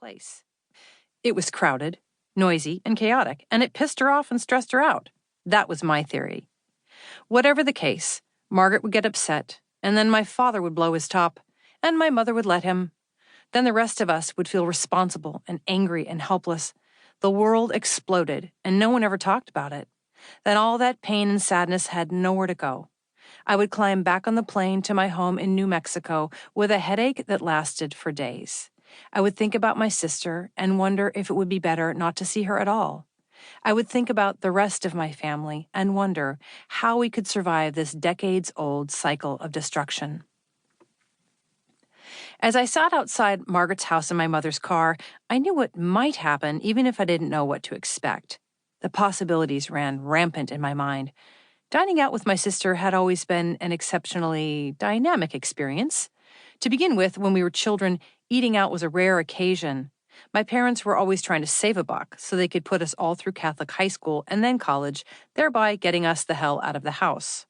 place. It was crowded, noisy, and chaotic, and it pissed her off and stressed her out. That was my theory. Whatever the case, Margaret would get upset, and then my father would blow his top, and my mother would let him. Then the rest of us would feel responsible and angry and helpless. The world exploded, and no one ever talked about it. Then all that pain and sadness had nowhere to go. I would climb back on the plane to my home in New Mexico with a headache that lasted for days. I would think about my sister and wonder if it would be better not to see her at all. I would think about the rest of my family and wonder how we could survive this decades-old cycle of destruction. As I sat outside Margaret's house in my mother's car, I knew what might happen even if I didn't know what to expect. The possibilities ran rampant in my mind. Dining out with my sister had always been an exceptionally dynamic experience. To begin with, when we were children, eating out was a rare occasion. My parents were always trying to save a buck so they could put us all through Catholic high school and then college, thereby getting us the hell out of the house.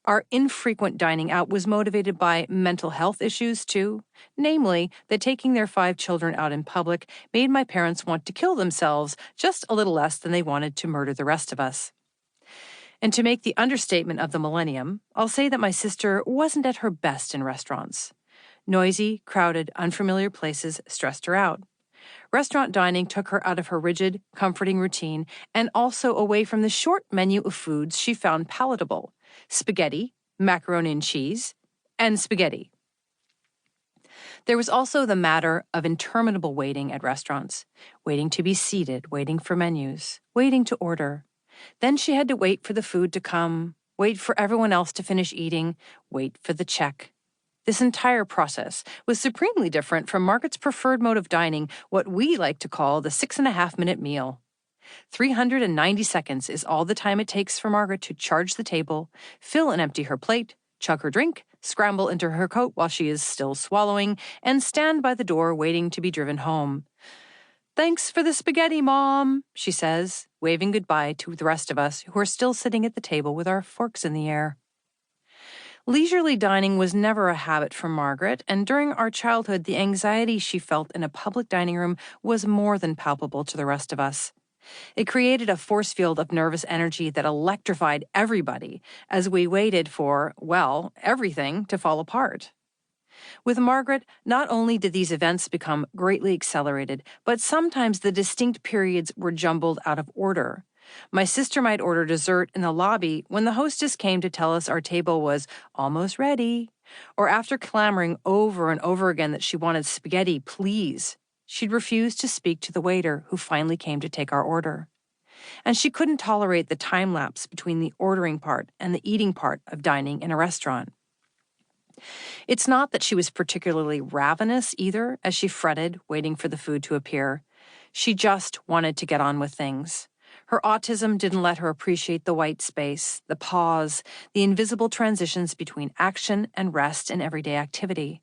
Our infrequent dining out was motivated by mental health issues, too. Namely, that taking their 5 children out in public made my parents want to kill themselves just a little less than they wanted to murder the rest of us. And to make the understatement of the millennium, I'll say that my sister wasn't at her best in restaurants. Noisy, crowded, unfamiliar places stressed her out. Restaurant dining took her out of her rigid, comforting routine and also away from the short menu of foods she found palatable: spaghetti, macaroni and cheese, and spaghetti. There was also the matter of interminable waiting at restaurants, waiting to be seated, waiting for menus, waiting to order. Then she had to wait for the food to come, wait for everyone else to finish eating, wait for the check. This entire process was supremely different from Margaret's preferred mode of dining, what we like to call the 6.5-minute meal. 390 seconds is all the time it takes for Margaret to charge the table, fill and empty her plate, chug her drink, scramble into her coat while she is still swallowing, and stand by the door waiting to be driven home. "Thanks for the spaghetti, Mom," she says, waving goodbye to the rest of us who are still sitting at the table with our forks in the air. Leisurely dining was never a habit for Margaret, and during our childhood, the anxiety she felt in a public dining room was more than palpable to the rest of us. It created a force field of nervous energy that electrified everybody as we waited for, well, everything to fall apart. With Margaret, not only did these events become greatly accelerated, but sometimes the distinct periods were jumbled out of order. My sister might order dessert in the lobby when the hostess came to tell us our table was almost ready, or after clamoring over and over again that she wanted spaghetti, please, she'd refuse to speak to the waiter who finally came to take our order. And she couldn't tolerate the time lapse between the ordering part and the eating part of dining in a restaurant. It's not that she was particularly ravenous either, as she fretted, waiting for the food to appear. She just wanted to get on with things. Her autism didn't let her appreciate the white space, the pause, the invisible transitions between action and rest in everyday activity.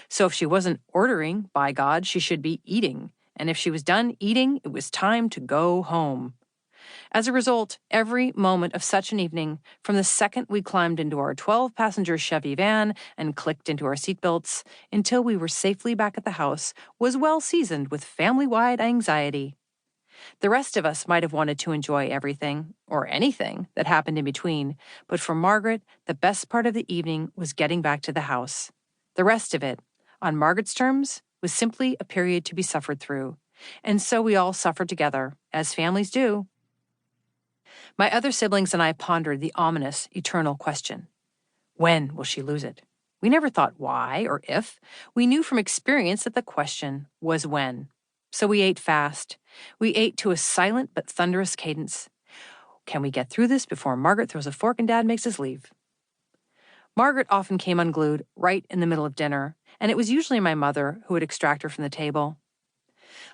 So if she wasn't ordering, by God, she should be eating. And if she was done eating, it was time to go home. As a result, every moment of such an evening, from the second we climbed into our 12-passenger Chevy van and clicked into our seatbelts, until we were safely back at the house, was well seasoned with family-wide anxiety. The rest of us might have wanted to enjoy everything, or anything, that happened in between, but for Margaret, the best part of the evening was getting back to the house. The rest of it, on Margaret's terms, was simply a period to be suffered through, and so we all suffered together, as families do. My other siblings and I pondered the ominous, eternal question. When will she lose it? We never thought why or if. We knew from experience that the question was when. So we ate fast. We ate to a silent but thunderous cadence. Can we get through this before Margaret throws a fork and Dad makes us leave? Margaret often came unglued right in the middle of dinner, and it was usually my mother who would extract her from the table.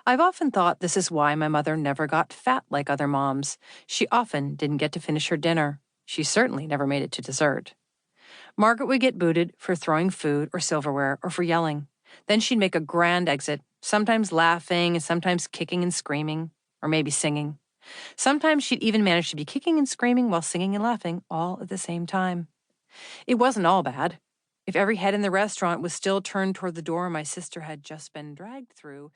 I've often thought this is why my mother never got fat like other moms. She often didn't get to finish her dinner. She certainly never made it to dessert. Margaret would get booted for throwing food or silverware or for yelling. Then she'd make a grand exit, sometimes laughing and sometimes kicking and screaming, or maybe singing. Sometimes she'd even manage to be kicking and screaming while singing and laughing all at the same time. It wasn't all bad. If every head in the restaurant was still turned toward the door my sister had just been dragged through,